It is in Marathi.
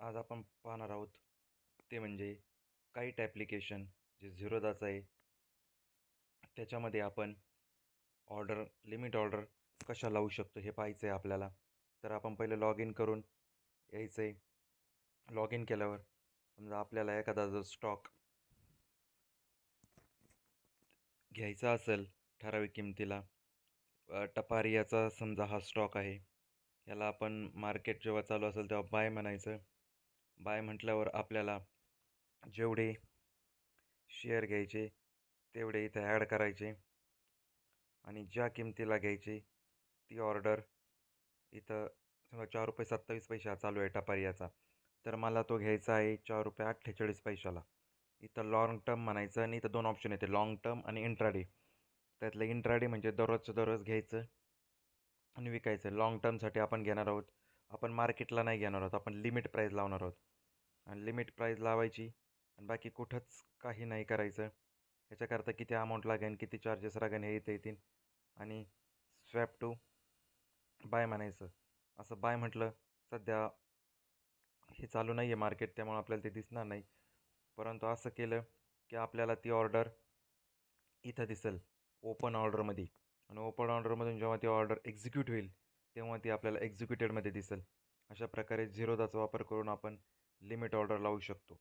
आज आपण पाहणार आहोत ते म्हणजे काईट ॲप्लिकेशन जे झिरोदाचं आहे. त्याच्यामध्ये आपण लिमिट ऑर्डर कशा लावू शकतो हे पाहायचं आहे आपल्याला. तर आपण पहिले लॉग इन करून यायचं आहे. लॉग इन केल्यावर समजा आपल्याला एखादा जर स्टॉक घ्यायचा असेल ठराविक किमतीला, टपारियाचा समजा हा स्टॉक आहे, याला आपण मार्केट जेव्हा चालू असेल तेव्हा बाय म्हणायचं. बाय म्हटल्यावर आपल्याला जेवढे शेअर घ्यायचे तेवढे इथे ॲड करायचे आणि ज्या किमतीला घ्यायची ती ऑर्डर इथं समजा 4 रुपये 27 पैसे चालू आहे टपारियाचा, तर मला तो घ्यायचा आहे 4 रुपये 48 पैशाला. इथं लॉंग टर्म म्हणायचं आणि इथं दोन ऑप्शन येते, लॉंग टर्म आणि इंट्राडे. त्यातलं इंट्राडे म्हणजे दररोजचं दररोज घ्यायचं आणि विकायचं. लॉंग टर्मसाठी आपण घेणार आहोत, आपण मार्केटला नाही घेणार आहोत, आपण लिमिट प्राईस लावणार आहोत आणि लिमिट प्राईस लावायची आणि बाकी कुठंच काही नाही करायचं. याच्याकरता किती अमाऊंट लागेल, किती चार्जेस लागेल हे इथे येतील आणि स्वॅप टू बाय म्हणायचं. असं बाय म्हटलं, सध्या हे चालू नाही आहे मार्केट, त्यामुळे आपल्याला ते दिसणार नाही. परंतु असं केलं की आपल्याला ती ऑर्डर इथं दिसेल ओपन ऑर्डरमध्ये आणि ओपन ऑर्डरमधून जेव्हा ती ऑर्डर एक्झिक्यूट होईल तेव्हा ती आपल्याला एक्झिक्युटेडमध्ये दिसेल. अशा प्रकारे झिरोदाचा वापर करून आपण लिमिट ऑर्डर लावू शकतो.